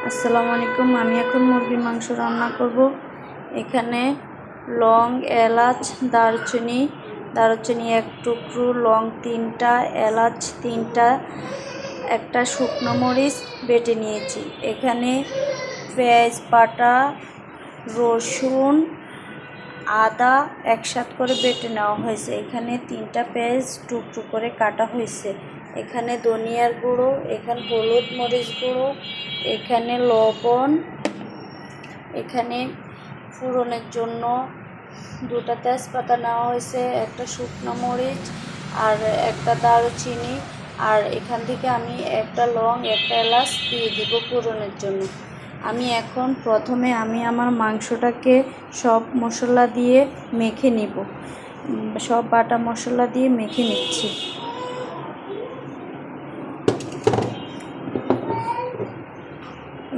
আসসালামু আলাইকুম। আমি এখন মুরগির মাংস রান্না করব। এখানে লং, এলাচ, দারুচিনি এক টুকরো, লং 3টা, এলাচ 3টা, একটা শুকনো মরিচ বেটে নিয়েছি। এখানে পেঁয়াজ বাটা, রসুন, আদা একসাথে করে বেটে নেওয়া হয়েছে। এখানে 3টা পেঁয়াজ টুকরো করে কাটা হয়েছে। এখানে ধনিয়ার গুঁড়ো, এখানে হলুদ মরিচ গুঁড়ো, এখানে লবণ, এখানে ফোড়নের জন্য 2টা তেজপাতা নেওয়া হয়েছে, একটা শুকনো মরিচ আর একটা দারুচিনি, আর এখান থেকে আমি একটা লং, একটা এলাচ দিয়ে দিব ফোড়নের জন্য। প্রথমে আমি আমার মাংসটাকে সব মশলা দিয়ে মেখে নিব, সব বাটা মশলা দিয়ে মেখে নিচ্ছি।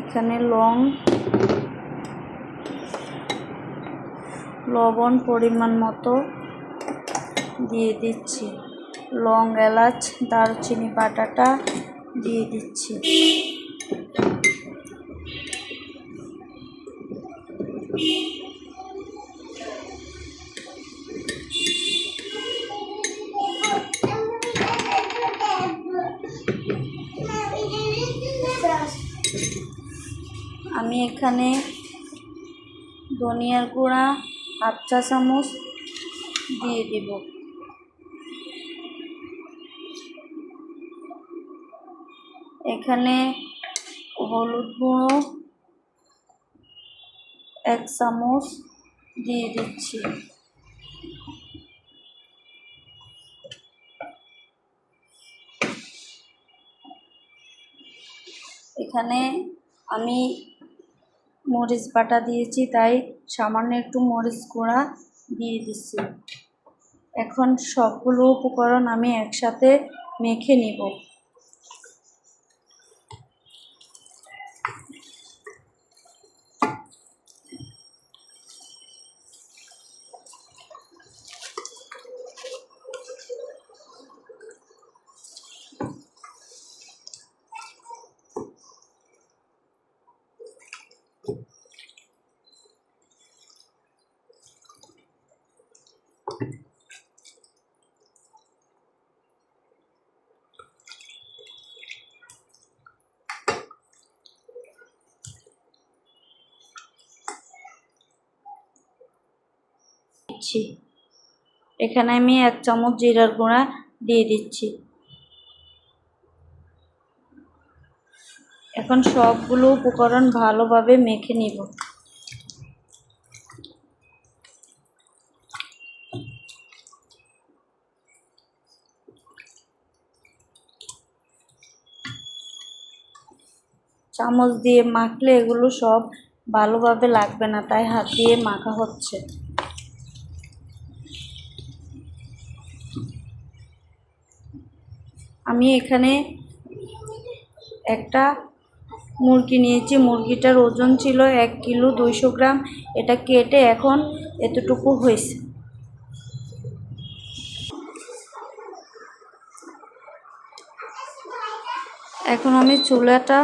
এখানে লবণ পরিমাণ মতো দিয়ে দিচ্ছি, লং, এলাচ, দারুচিনি বাটাটা দিয়ে দিচ্ছি। আমি এখানে ধনিয়ার গুঁড়া 1/2 চা চামচ দিয়ে দিব। এখানে হলুদ গুঁড়ো 1 চামচ দিয়ে দিচ্ছি। এখানে আমি মরিচ বাটা দিয়েছি, তাই সামান্য একটু মরিচ গুঁড়া দিয়ে দিচ্ছি। এখন সবগুলো উপকরণ আমি একসাথে মেখে নিব। এখানে আমি 1 চামচ জিরার গুঁড়া দিয়ে দিচ্ছি। এখন সবগুলো উপকরণ ভালোভাবে মেখে নিব। চামচ দিয়ে মাখলে এগুলো সব ভালোভাবে লাগবে না, তাই হাত দিয়ে মাখা হচ্ছে। আমি এখানে একটা মুরগি নিয়েছি। মুরগিটার ওজন ছিল 1 কিলো 200 গ্রাম। এটা কেটে এখন এতটুকু হয়েছে। এখন আমি চুলাটা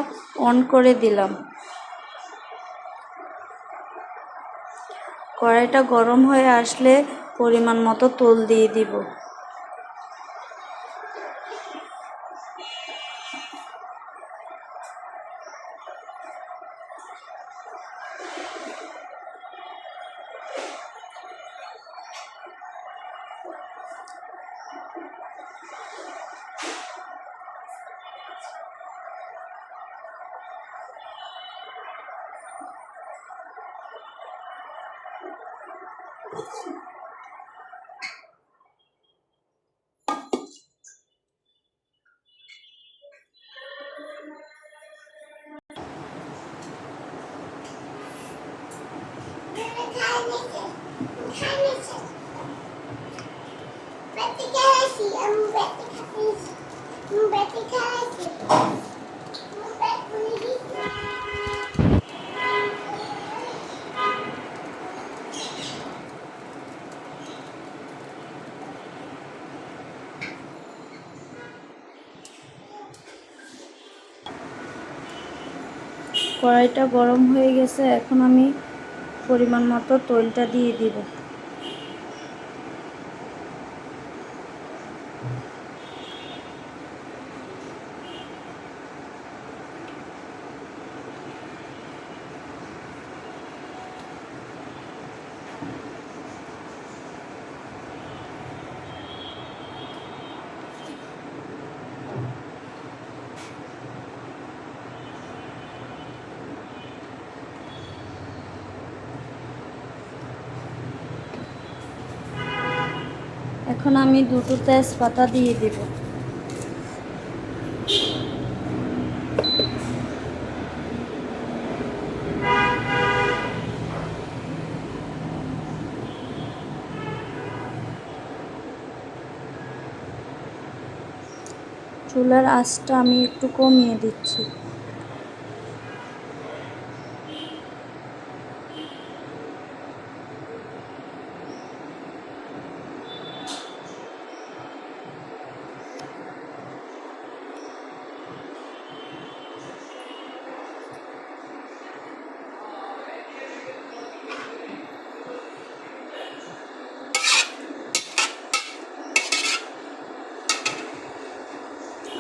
অন করে দিলাম। কড়াইটা গরম হয়ে আসলে পরিমাণ মতো তেল দিয়ে দিব। কড়াইটা গরম হয়ে গেছে, এখন আমি পরিমাণ মতো তেলটা দিয়ে দিব। এখন আমি দুটো তেজপাতা দিয়ে দেব। চুলার আঁচটা আমি একটু কমিয়ে দিচ্ছি।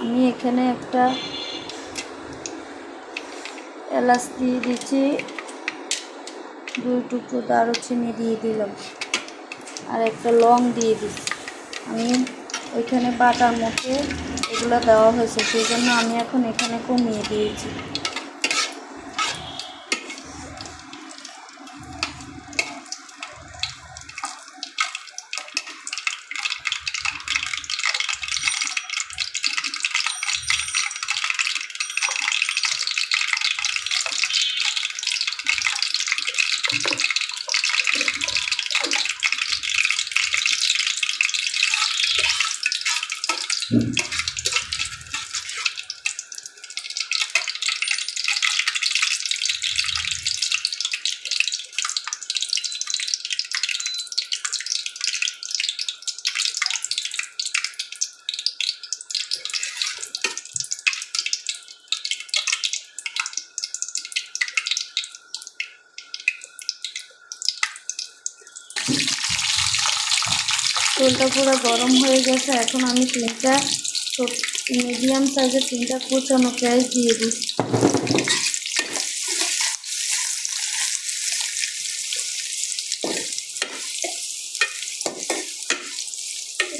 আমি এখানে একটা এলাচ দিয়ে দিচ্ছি, 2 টুকরো দারুচিনি দিয়ে দিলাম, আর একটা লং দিয়ে দিচ্ছি। আমি ওইখানে বাটার মধ্যে এগুলো দেওয়া হয়েছে, সেই জন্য আমি এখন এখানে কমিয়ে দিয়েছি। তেলটা পুরো গরম হয়ে গেছে, এখন আমি মিডিয়াম সাইজের 3টা কুচানো পেঁয়াজ দিয়ে দিই।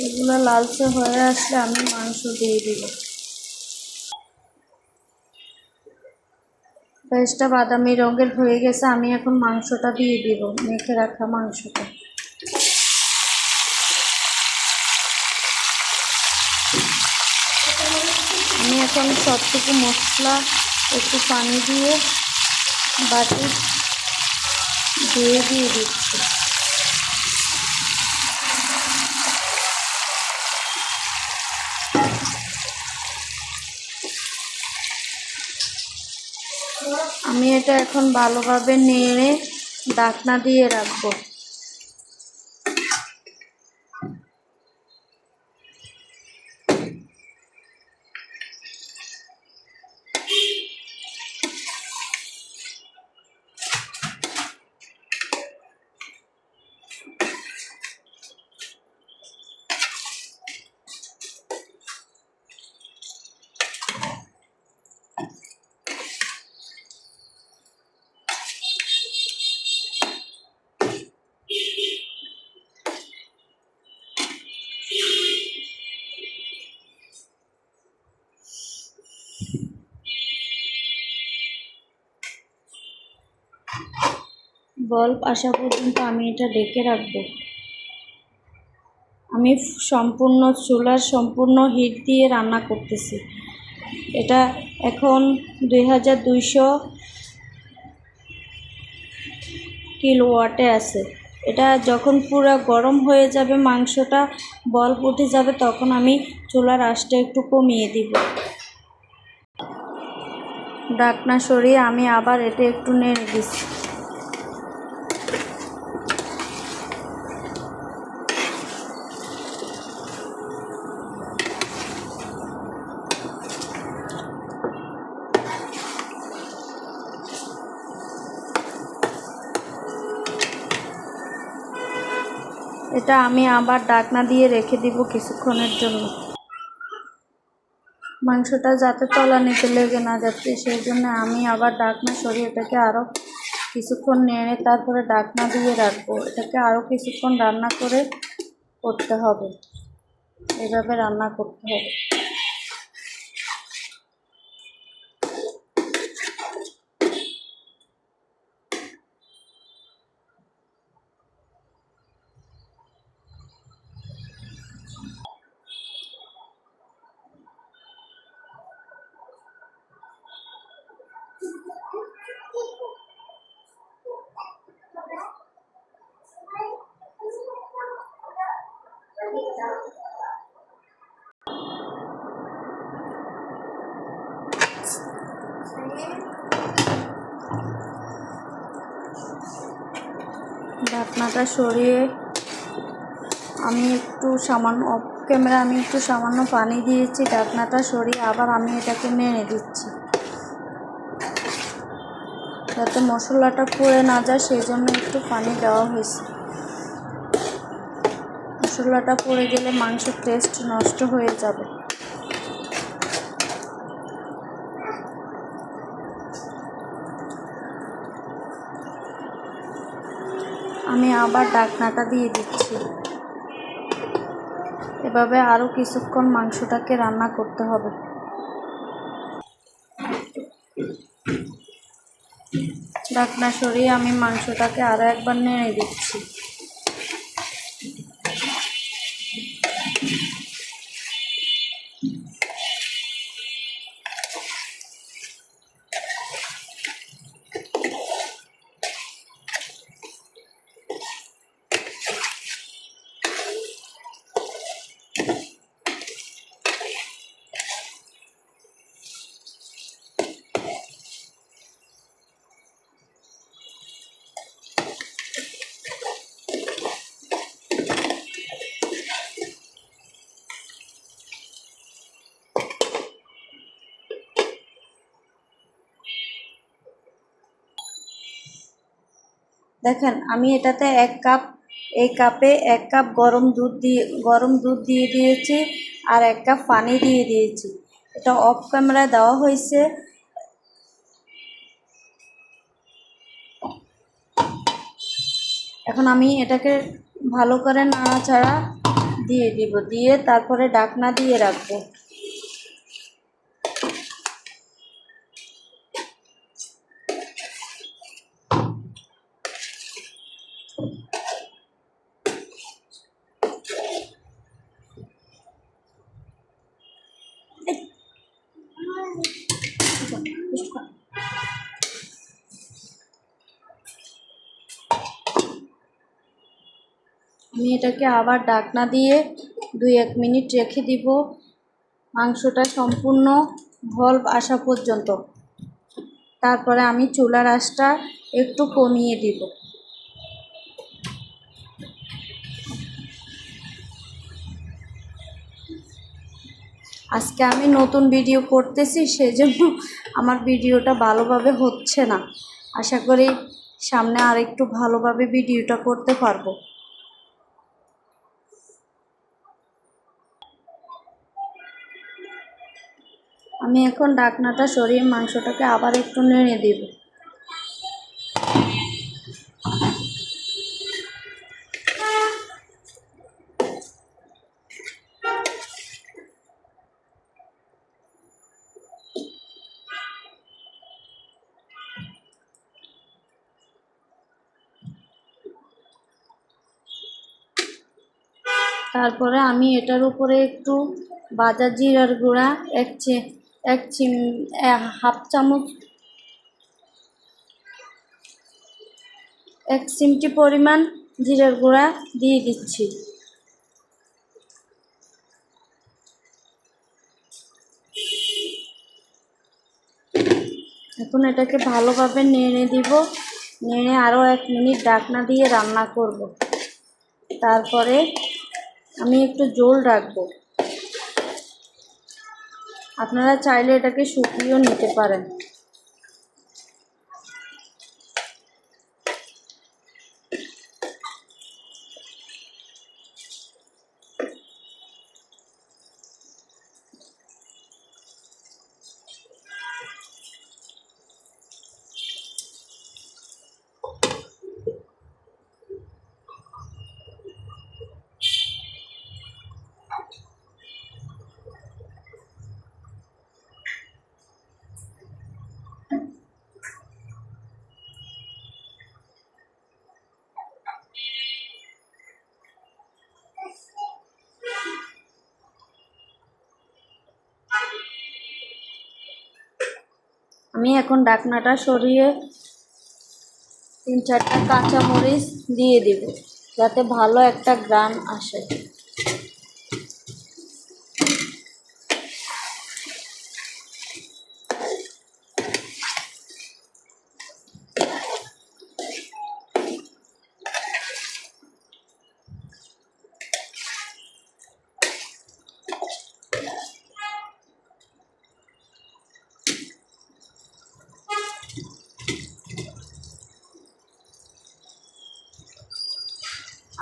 এগুলো লালচে হয়ে আসলে আমি মাংস দিয়ে দিব। পেঁয়াজটা বাদামি রঙের হয়ে গেছে, আমি এখন মাংসটা দিয়ে দিব, মেখে রাখা মাংসটা। আমি এখন সবটুকু মশলা একটু পানি দিয়ে বাটি দিয়ে দিচ্ছি। আমি এটা এখন ভালোভাবে নেড়ে ঢাকনা দিয়ে রাখবো। বলব আসা পর্যন্ত আমি এটা ঢেকে রাখবো। আমি চুলার সম্পূর্ণ হিট দিয়ে রান্না করতেছি। এটা এখন 2200 কিলোওয়াটে আছে। এটা যখন পুরো গরম হয়ে যাবে, মাংসটা বলব উঠে যাবে, তখন আমি চুলার আঁচটা একটু কমিয়ে দিব। ঢাকনা সরিয়ে আমি আবার এটা একটু নেড়ে দিচ্ছি। এটা আমি আবার ঢাকনা দিয়ে রেখে দিব কিছুক্ষণের জন্য, মাংসটা যাতে তলানিতে লেগে না যাচ্ছে সেই জন্য আমি আবার ঢাকনা সরিয়ে এটাকে আরও কিছুক্ষণ নেড়ে তারপরে ঢাকনা দিয়ে রাখবো। এটাকে আরও কিছুক্ষণ রান্না করে করতে হবে, এভাবে রান্না করতে হবে। ঢাকনাটা সরিয়ে আমি একটু সামান্য অফ ক্যামেরা আমি একটু সামান্য পানি দিয়েছি। ঢাকনাটা সরিয়ে আবার আমি এটাকে নেড়ে দিচ্ছি যাতে মশলাটা পুড়ে না যায়, সেই জন্য একটু পানি দেওয়া হয়েছে। মশলাটা পুড়ে গেলে মাংসের টেস্ট নষ্ট হয়ে যাবে। আমি আবার ঢাকনাটা দিয়ে দিচ্ছি। এভাবে আরও কিছুক্ষণ মাংসটাকে রান্না করতে হবে। ঢাকনা সরিয়ে আমি মাংসটাকে আরও একবার নেড়ে দিচ্ছি। দেখেন আমি এটাতে এই কাপে 1 কাপ গরম দুধ দিয়ে দিয়েছি আর 1 কাপ পানি দিয়ে দিয়েছি। এটা অফ ক্যামেরায় দেওয়া হয়েছে। এখন আমি এটাকে ভালো করে নাড়াচাড়া দিয়ে দিব, দিয়ে তারপরে ঢাকনা দিয়ে রাখবো। আমি এটাকে আবার ঢাকনা দিয়ে 2-1 মিনিট রেখে দিব মাংসটা সম্পূর্ণ ভালভ আসা পর্যন্ত। তারপরে আমি চুলার আঁচটা একটু কমিয়ে দিব। আজকে আমি নতুন ভিডিও করতেছি, সেজন্য আমার ভিডিওটা ভালোভাবে হচ্ছে না। আশা করি সামনে আরেকটু ভালোভাবে ভিডিওটা করতে পারবো। আমি এখন ঢাকনাটা সরিয়ে মাংসটাকে আবার একটু নেড়ে দেব। তারপরে আমি এটার উপরে একটু ভাজা জিরার গুঁড়া হাফ চামচ 1 চিমটি পরিমাণ জিরার গুঁড়া দিয়ে দিচ্ছি। এখন এটাকে ভালোভাবে নেড়ে দিব, নেড়ে আরও 1 মিনিট ঢাকনা দিয়ে রান্না করব। তারপরে আমি একটু ঝোল রাখবো। আপনারা চাইলে এটাকে শুকিয়েও নিতে পারেন। আমি এখন ঢাকনাটা সরিয়ে 3-4টা কাঁচামরিচ দিয়ে দিব যাতে ভালো একটা ঘ্রাণ আসে।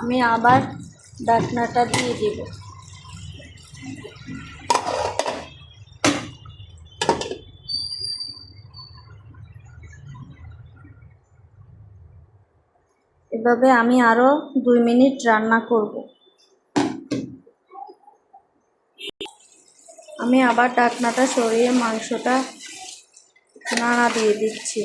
আমি আবার ঢাকনাটা দিয়ে দিব। এভাবে আমি আরো 2 মিনিট রান্না করব। আমি আবার ঢাকনাটা সরিয়ে মাংসটা নাড়া দিয়ে দিচ্ছি।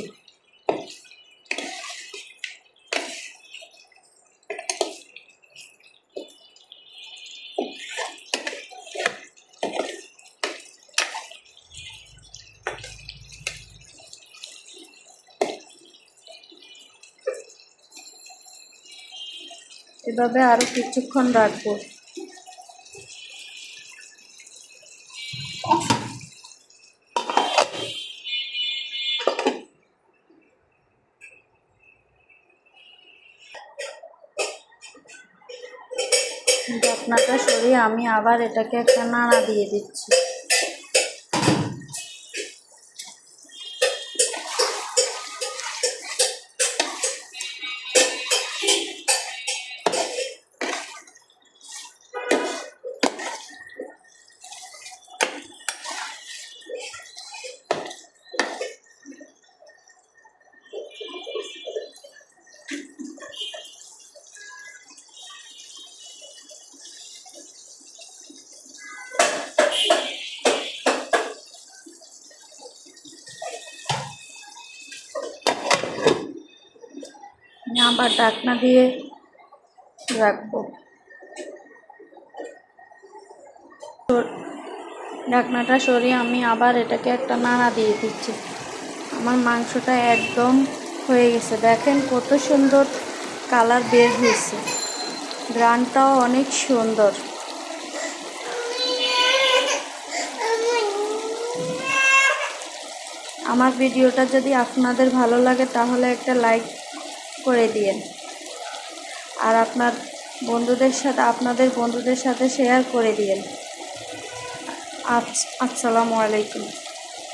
এভাবে আরো কিছুক্ষণ রাখবো। ঢাকনাটা সরিয়ে আমি আবার এটাকে একটা নাড়া দিয়ে দিচ্ছি। আবার ঢাকনা দিয়ে রাখবো। ঢাকনাটা সরিয়ে আমি আবার এটাকে একটা নাড়া দিয়ে দিচ্ছি। আমার মাংসটা একদম হয়ে গেছে, দেখেন কত সুন্দর কালার বের হয়েছে, ঘ্রাণটাও অনেক সুন্দর। আমার ভিডিওটা যদি আপনাদের ভালো লাগে তাহলে একটা লাইক করে দিয়েন, আর আপনাদের বন্ধুদের সাথে শেয়ার করে দিয়েন। আসসালামু আলাইকুম।